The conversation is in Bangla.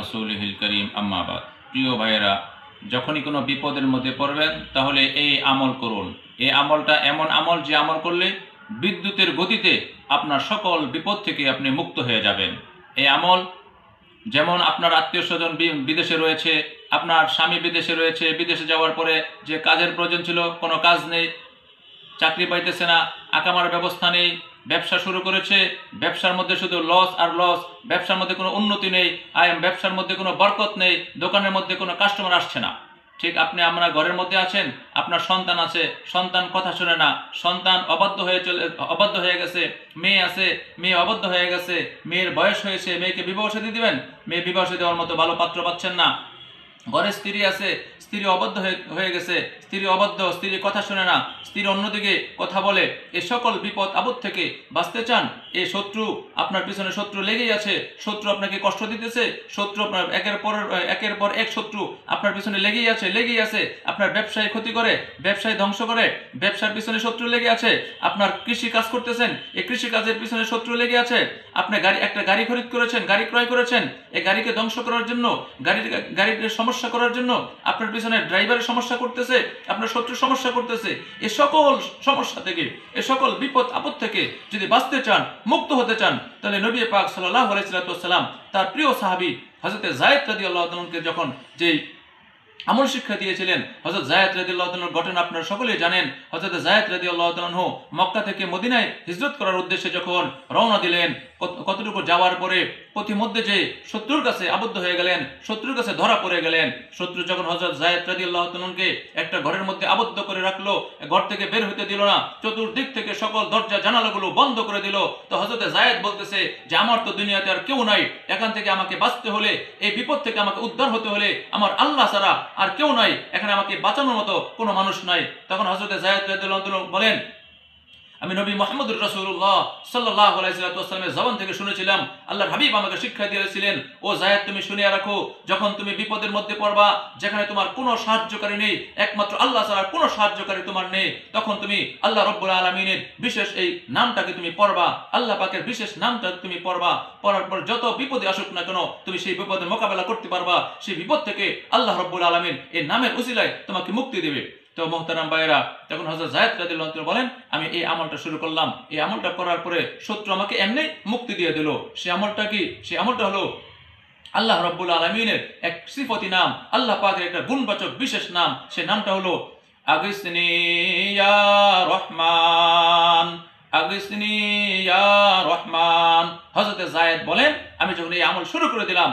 রাসূলিহিল কারীম আম্মা বাদ। প্রিয় ভাইয়েরা, যখনই কোনো বিপদের মধ্যে পড়বেন তাহলে এই আমল করুন। এই আমলটা এমন আমল যে আমল করলে বিদ্যুতের গতিতে আপনার সকল বিপদ থেকে আপনি মুক্ত হয়ে যাবেন। এই আমল যেমন আপনার আত্মীয়স্বজন বিদেশে রয়েছে, আপনার স্বামী বিদেশে রয়েছে, বিদেশে যাওয়ার পরে যে কাজের প্রয়োজন ছিল কোনো কাজ নেই, চাকরি পাইতেছে না, আকামার ব্যবস্থা নেই, ব্যবসা শুরু করেছে, ব্যবসার মধ্যে শুধু লস আর লস, ব্যবসার মধ্যে কোনো উন্নতি নেই, ব্যবসার মধ্যে কোনো বরকত নেই, দোকানের মধ্যে কোনো কাস্টমার আসছে না। ঠিক আমরা ঘরের মধ্যে আছেন, আপনার সন্তান আছে, সন্তান কথা শুনে না, সন্তান অবাধ্য হয়ে গেছে, মেয়ে আছে, মেয়ে অবাধ্য হয়ে গেছে, মেয়ের বয়স হয়েছে, মেয়েকে বিবাহ শাদী দিবেন, মেয়ে বিবাহ শাদী দেওয়ার মতো ভালো পাত্র পাচ্ছেন না। ঘরে স্ত্রী আছে, স্ত্রী অবাধ্য হয়ে গেছে, স্ত্রী অবাধ্য, স্ত্রী কথা শুনে না, স্ত্রী অন্যদিকে কথা বলে। এই সকল বিপদ আপদ থেকে বাঁচতে চান, এই শত্রু আপনার পিছনে শত্রু লেগেই আছে, শত্রু আপনাকে কষ্ট দিতেছে, শত্রু আপনার একের পর এক শত্রু আপনার পিছনে লেগেই আছে, আপনার ব্যবসায় ক্ষতি করে, ব্যবসায় ধ্বংস করে, ব্যবসার পিছনে শত্রু লেগে আছে, আপনার কৃষি কাজ করতেছেন, এই কৃষি কাজের পিছনে শত্রু লেগে আছে, আপনি একটা গাড়ি খরিদ করেছেন, গাড়ি ক্রয় করেছেন, এই গাড়িকে ধ্বংস করার জন্য, গাড়ির সমস্যা করার জন্য আপনার পিছনে ড্রাইভারের সমস্যা করতেছে, আপনার শত্রু সমস্যা করতেছে। এই সকল সমস্যা থেকে, এই সকল বিপদ আপদ থেকে যদি বাঁচতে চান, মুক্ত হতে চান, তাহলে নবী পাক সাল্লাল্লাহু আলাইহি ওয়াসাল্লাম তার প্রিয় সাহাবী হযরত যায়েদ রাদিয়াল্লাহু তাআলাকে যখন যেই আমল শিক্ষা দিয়েছিলেন, হযরত যায়েদ রাদিয়াল্লাহু তাআলার ঘটনা আপনারা সকলেই জানেন। হযরত যায়েদ রাদিয়াল্লাহু তাআলা মক্কা থেকে মদিনায় হিজরত করার উদ্দেশ্যে যখন রওনা দিলেন, কতটুকু যাওয়ার পরে পথিমধ্যে যে শত্রুর কাছে আবদ্ধ হয়ে গেলেন, শত্রুর কাছে ধরা পড়ে গেলেন। শত্রু যখন হযরত যায়েদ রাদিয়াল্লাহু তাআলাকে একটা ঘরের মধ্যে আবদ্ধ করে রাখলো, ঘর থেকে বের হতে দিল না, চতুর্দিক থেকে সকল দরজা জানালাগুলো বন্ধ করে দিল। তো হযরত যায়েদ বলতেছে যে আমার তো দুনিয়াতে আর কেউ নাই, এখান থেকে আমাকে বাঁচতে হলে, এই বিপদ থেকে আমাকে উদ্ধার হতে হলে আমার আল্লাহ ছাড়া আর কেউ নাই, এখানে আমাকে বাঁচানোর মতো কোনো মানুষ নাই। তখন হযরত যায়েদ রাদিয়াল্লাহু তাআলা বলেন, আমি নবী মুহাম্মদুর রাসূলুল্লাহ সাল্লাল্লাহু আলাইহি ওয়াসাল্লামের জবান থেকে শুনেছিলাম, আল্লাহর হাবিব আমাকে শিক্ষা দিয়েছিলেন, ও যায়েদ তুমি শুনিয়া রাখো, যখন তুমি বিপদের মধ্যে পড়বা, যেখানে তোমার কোনো সাহায্যকারী নেই, একমাত্র আল্লাহ ছাড়া কোনো সাহায্যকারী তোমার নেই, তখন তুমি আল্লাহ রাব্বুল আলামিনের বিশেষ এই নামটাকে তুমি পড়বা, আল্লাহ পাকের বিশেষ নামটা তুমি পড়বা, পড়ার পর যত বিপদে আসুক না কেন তুমি সেই বিপদের মোকাবেলা করতে পারবা, সেই বিপদ থেকে আল্লাহ রাব্বুল আলামিন এই নামের উসিলায় তোমাকে মুক্তি দেবে। তো মোহতারাম ভাইয়েরা, তখন হযরত যায়েদ রাদিয়াল্লাহু তাআলা বলেন, আমি এই আমলটা শুরু করলাম, এই আমলটা করার পরে শত্রু আমাকে এমনি মুক্তি দিয়ে দিল। সেই আমলটা কি? সেই আমলটা হলো আল্লাহ রাব্বুল আলামিনের এক সিফতি নাম, আল্লাহ পাকের একটা গুণবাচক বিশেষ নাম। সেই নামটা হলো আগিসনি ইয়া রহমান, আগিসনি ইয়া রহমান। হযরত যায়েদ বলেন, আমি যখন এই আমল শুরু করে দিলাম,